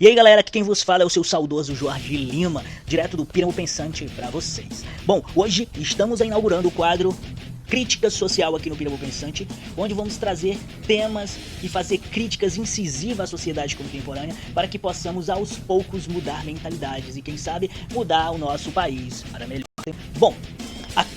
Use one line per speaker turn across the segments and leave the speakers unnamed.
E aí galera, aqui quem vos fala é o seu saudoso Jorge Lima, direto do Píramo Pensante pra vocês. Bom, hoje estamos inaugurando o quadro Crítica Social aqui no Píramo Pensante, onde vamos trazer temas e fazer críticas incisivas à sociedade contemporânea para que possamos aos poucos mudar mentalidades e quem sabe mudar o nosso país para melhor. Bom,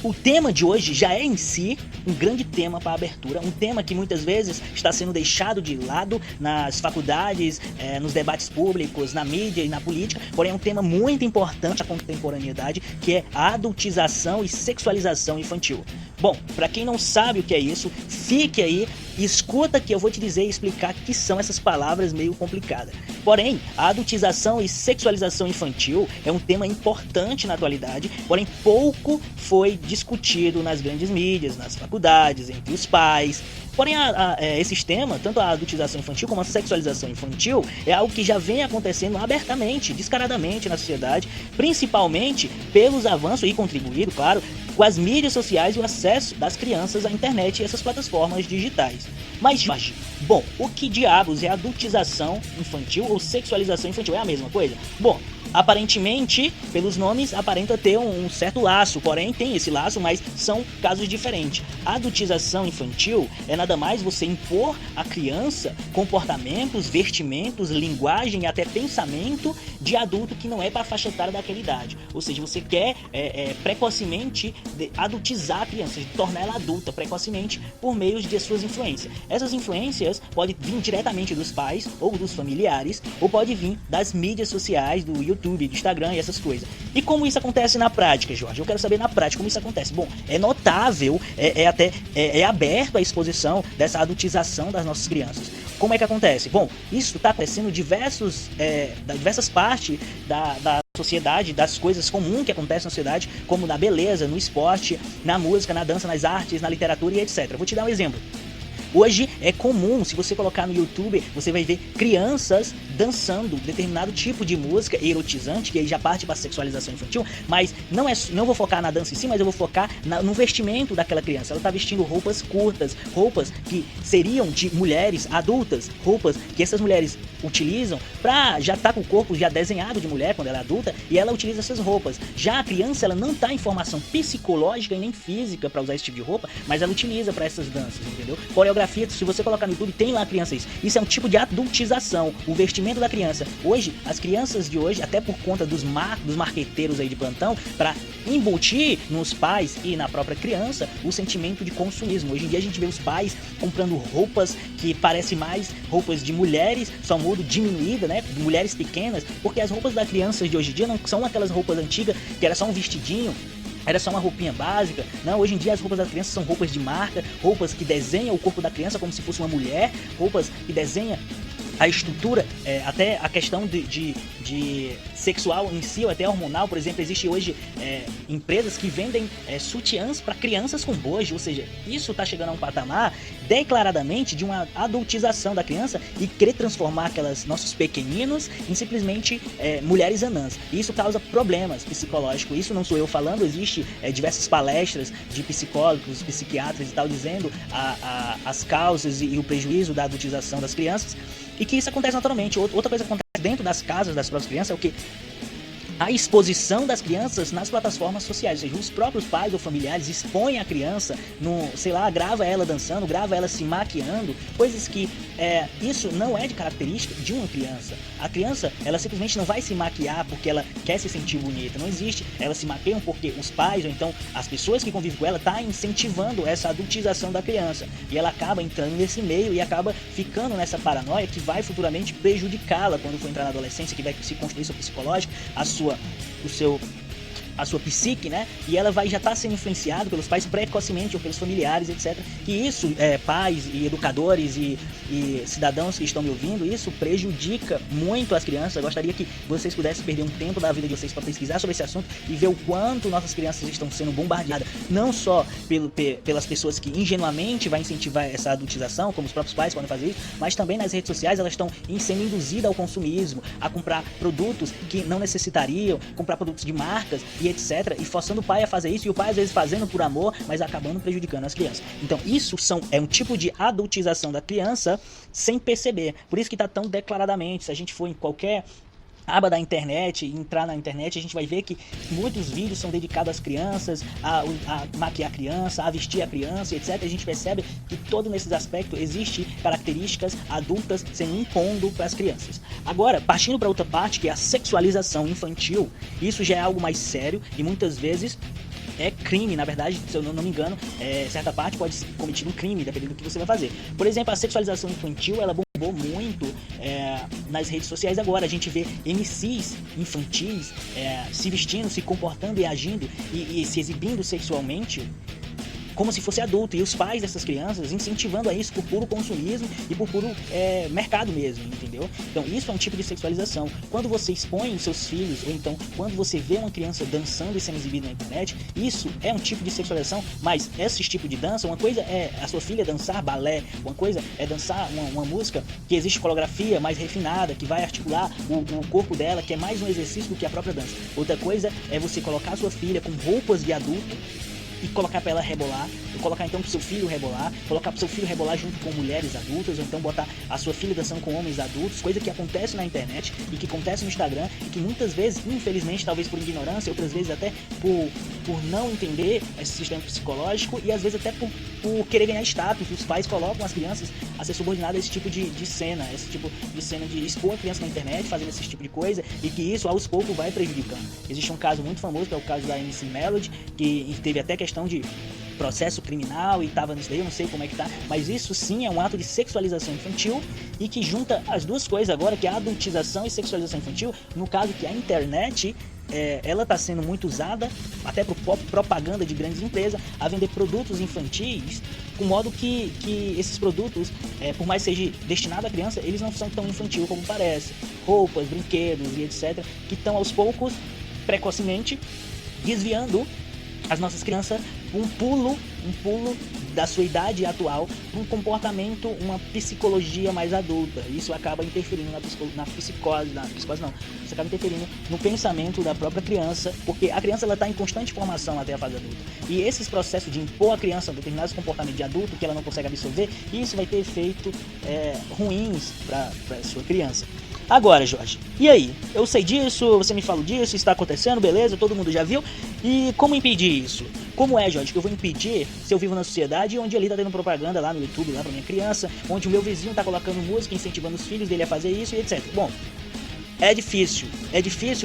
o tema de hoje já é em si um grande tema para a abertura, um tema que muitas vezes está sendo deixado de lado nas faculdades, nos debates públicos, na mídia e na política, porém é um tema muito importante à contemporaneidade, que é a adultização e sexualização infantil. Bom, para quem não sabe o que é isso, fique aí e escuta que eu vou te dizer e explicar que são essas palavras meio complicadas. Porém, a adultização e sexualização infantil é um tema importante na atualidade, porém pouco foi discutido nas grandes mídias, nas faculdades, entre os pais. Porém, esses temas, tanto a adultização infantil como a sexualização infantil, é algo que já vem acontecendo abertamente, descaradamente na sociedade, principalmente pelos avanços e contribuído, claro, com as mídias sociais e o acesso das crianças à internet e essas plataformas digitais. Mas, Jorge, bom, o que diabos é adultização infantil ou sexualização infantil? É a mesma coisa? Bom, aparentemente, pelos nomes, aparenta ter um certo laço, porém tem esse laço, mas são casos diferentes. A adultização infantil é nada mais você impor à criança comportamentos, vestimentos, linguagem e até pensamento de adulto que não é para a faixa etária daquela idade. Ou seja, você quer precocemente adultizar a criança, tornar ela adulta precocemente por meio de suas influências. Essas influências podem vir diretamente dos pais ou dos familiares, ou pode vir das mídias sociais, do YouTube, do Instagram e essas coisas. E como isso acontece na prática, Jorge? Eu quero saber na prática como isso acontece. Bom, é notável, é aberto a exposição dessa adultização das nossas crianças. Como é que acontece? Bom, isso está acontecendo em diversas partes da sociedade, das coisas comuns que acontecem na sociedade, como na beleza, no esporte, na música, na dança, nas artes, na literatura e etc. Vou te dar um exemplo. Hoje é comum, se você colocar no YouTube, você vai ver crianças dançando determinado tipo de música erotizante, que aí já parte para a sexualização infantil, mas não vou focar na dança em si, mas eu vou focar no vestimento daquela criança. Ela está vestindo roupas curtas, roupas que seriam de mulheres adultas, roupas que essas mulheres utilizam para já estar com o corpo já desenhado de mulher quando ela é adulta, e ela utiliza essas roupas. Já a criança, ela não está em formação psicológica e nem física para usar esse tipo de roupa, mas ela utiliza para essas danças, entendeu? Coreografia, se você colocar no YouTube, tem lá criança isso. Isso é um tipo de adultização, o vestimento da criança. Hoje, as crianças de hoje, até por conta dos marqueteiros aí de plantão, para embutir nos pais e na própria criança o sentimento de consumismo. Hoje em dia a gente vê os pais comprando roupas que parecem mais roupas de mulheres, só mudo diminuída, né? De mulheres pequenas, porque as roupas das crianças de hoje em dia não são aquelas roupas antigas que era só um vestidinho, era só uma roupinha básica. Não, hoje em dia as roupas das crianças são roupas de marca, roupas que desenham o corpo da criança como se fosse uma mulher, roupas que desenham a estrutura, até a questão de sexual em si, ou até hormonal. Por exemplo, existe hoje empresas que vendem sutiãs para crianças com bojo, ou seja, isso está chegando a um patamar declaradamente de uma adultização da criança e querer transformar aquelas nossos pequeninos em simplesmente mulheres anãs. E isso causa problemas psicológicos. Isso não sou eu falando, existe diversas palestras de psicólogos, psiquiatras e tal, dizendo as causas e o prejuízo da adultização das crianças, e que isso acontece naturalmente. Outra coisa que acontece dentro das casas das próprias crianças é o que? A exposição das crianças nas plataformas sociais, ou seja, os próprios pais ou familiares expõem a criança grava ela dançando, grava ela se maquiando, coisas que isso não é de característica de uma criança. A criança, ela simplesmente não vai se maquiar porque ela quer se sentir bonita, não existe. Elas se maquiam porque os pais ou então as pessoas que convivem com ela tá incentivando essa adultização da criança, e ela acaba entrando nesse meio e acaba ficando nessa paranoia que vai futuramente prejudicá-la quando for entrar na adolescência, que vai se construir seu psicológico, a sua psique, né? E ela vai já estar sendo influenciada pelos pais precocemente ou pelos familiares, etc. Que isso, pais e educadores e cidadãos que estão me ouvindo, isso prejudica muito as crianças. Eu gostaria que vocês pudessem perder um tempo da vida de vocês para pesquisar sobre esse assunto e ver o quanto nossas crianças estão sendo bombardeadas, não só pelas pessoas que ingenuamente vai incentivar essa adultização, como os próprios pais podem fazer isso, mas também nas redes sociais elas estão sendo induzidas ao consumismo, a comprar produtos que não necessitariam, comprar produtos de marcas, e etc, e forçando o pai a fazer isso, e o pai às vezes fazendo por amor, mas acabando prejudicando as crianças. Então isso é um tipo de adultização da criança sem perceber. Por isso que está tão declaradamente, se a gente for em qualquer aba da internet, entrar na internet, a gente vai ver que muitos vídeos são dedicados às crianças, a maquiar a criança, a vestir a criança, etc. A gente percebe que todo nesses aspectos existe características adultas sendo impondo para as crianças. Agora, partindo para outra parte, que é a sexualização infantil, isso já é algo mais sério e muitas vezes é crime, na verdade, se eu não me engano, certa parte pode ser cometido um crime, dependendo do que você vai fazer. Por exemplo, a sexualização infantil, ela bombou muito nas redes sociais agora. A gente vê MCs infantis se vestindo, se comportando e agindo e se exibindo sexualmente como se fosse adulto, e os pais dessas crianças incentivando a isso por puro consumismo e por puro mercado mesmo, entendeu? Então isso é um tipo de sexualização. Quando você expõe os seus filhos, ou então quando você vê uma criança dançando e sendo exibida na internet, isso é um tipo de sexualização. Mas esse tipo de dança, uma coisa é a sua filha dançar balé, uma coisa é dançar uma música que existe coreografia mais refinada, que vai articular o corpo dela, que é mais um exercício do que a própria dança. Outra coisa é você colocar a sua filha com roupas de adulto e colocar para ela rebolar, ou colocar então pro seu filho rebolar, colocar pro seu filho rebolar junto com mulheres adultas, ou então botar a sua filha dançando com homens adultos, coisa que acontece na internet e que acontece no Instagram, e que muitas vezes, infelizmente, talvez por ignorância, outras vezes até por não entender esse sistema psicológico, e às vezes até por querer ganhar status, os pais colocam as crianças a ser subordinadas a esse tipo de cena, esse tipo de cena de expor a criança na internet, fazendo esse tipo de coisa, e que isso aos poucos vai prejudicando. Existe um caso muito famoso, que é o caso da MC Melody, que teve até questão de processo criminal e tava nisso daí, eu não sei como é que tá, mas isso sim é um ato de sexualização infantil, e que junta as duas coisas agora, que é a adultização e sexualização infantil, no caso que a internet ela está sendo muito usada até para propaganda de grandes empresas a vender produtos infantis, com modo que esses produtos, por mais seja destinado à criança, eles não são tão infantil como parece. Roupas, brinquedos e etc, que estão aos poucos, precocemente, desviando as nossas crianças um pulo da sua idade atual para um comportamento, uma psicologia mais adulta. Isso acaba interferindo na psicose não, isso acaba interferindo no pensamento da própria criança, porque a criança ela está em constante formação até a fase adulta. E esses processos de impor à criança determinados comportamentos de adulto que ela não consegue absorver, isso vai ter efeitos ruins para a sua criança. Agora, Jorge, e aí? Eu sei disso, você me falou disso, está acontecendo, beleza, todo mundo já viu. E como impedir isso? Como é, Jorge, que eu vou impedir se eu vivo na sociedade onde ali tá tendo propaganda lá no YouTube, lá pra minha criança, onde o meu vizinho tá colocando música, incentivando os filhos dele a fazer isso e etc. Bom, é difícil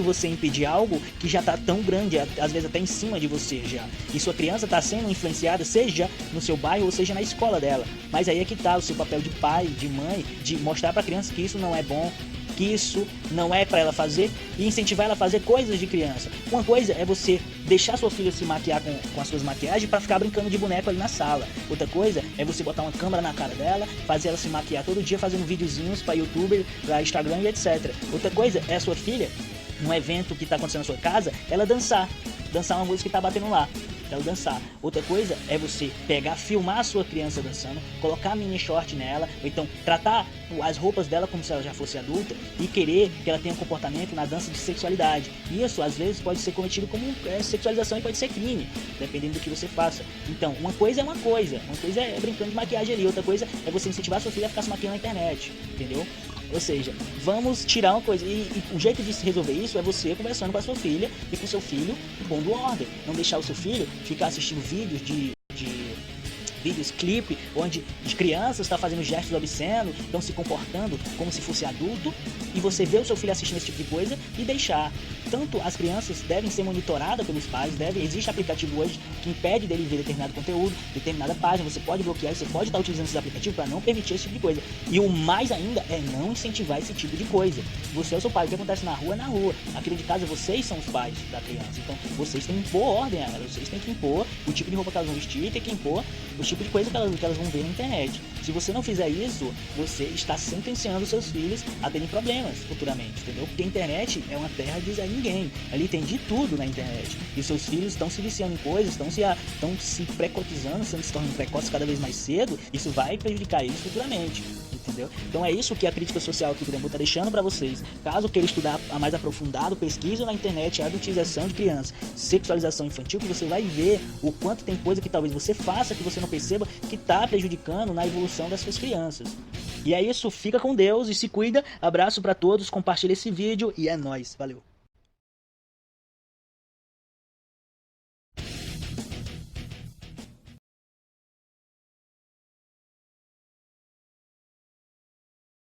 você impedir algo que já tá tão grande, às vezes até em cima de você já. E sua criança tá sendo influenciada, seja no seu bairro ou seja na escola dela. Mas aí é que tá o seu papel de pai, de mãe, de mostrar pra criança que isso não é bom, que isso não é para ela fazer, e incentivar ela a fazer coisas de criança. Uma coisa é você deixar sua filha se maquiar com as suas maquiagens para ficar brincando de boneco ali na sala. Outra coisa é você botar uma câmera na cara dela, fazer ela se maquiar todo dia fazendo videozinhos para YouTube, para Instagram e etc. Outra coisa é a sua filha, num evento que tá acontecendo na sua casa, ela dançar uma música que tá batendo lá, ela dançar. Outra coisa é você filmar a sua criança dançando, colocar mini short nela, ou então tratar as roupas dela como se ela já fosse adulta e querer que ela tenha um comportamento na dança de sexualidade. Isso às vezes pode ser cometido como sexualização e pode ser crime, dependendo do que você faça. Então, uma coisa é brincando de maquiagem ali, outra coisa é você incentivar a sua filha a ficar se maquiando na internet, entendeu? Ou seja, vamos tirar uma coisa, e o jeito de se resolver isso é você conversando com a sua filha e com o seu filho, pondo ordem. Não deixar o seu filho ficar assistindo vídeos vídeos clipe, onde as crianças estão fazendo gestos obscenos, estão se comportando como se fosse adulto, e você vê o seu filho assistindo esse tipo de coisa e deixar. Tanto as crianças devem ser monitoradas pelos pais, existe aplicativo hoje que impede dele ver determinado conteúdo, determinada página, você pode bloquear, você pode estar utilizando esses aplicativos para não permitir esse tipo de coisa. E o mais ainda é não incentivar esse tipo de coisa. Você é o seu pai, o que acontece na rua é na rua. Aqui de casa vocês são os pais da criança, então vocês têm que impor ordem a elas, vocês têm que impor o tipo de roupa que elas vão vestir, tem que impor o tipo de coisa que elas vão ver na internet. Se você não fizer isso, você está sentenciando seus filhos a terem problemas futuramente, entendeu? Porque a internet é uma terra de Zé Ninguém. Ali tem de tudo na internet. E seus filhos estão se viciando em coisas, estão se precotizando, se tornando precoces cada vez mais cedo. Isso vai prejudicar eles futuramente. entendeu? Então é isso que a crítica social aqui do Pirambu tá deixando para vocês. Caso queira estudar a mais aprofundado, pesquise na internet a adultização de crianças, sexualização infantil, que você vai ver o quanto tem coisa que talvez você faça, que você não perceba, que tá prejudicando na evolução das suas crianças. E é isso, fica com Deus e se cuida. Abraço para todos, compartilha esse vídeo e é nóis, valeu!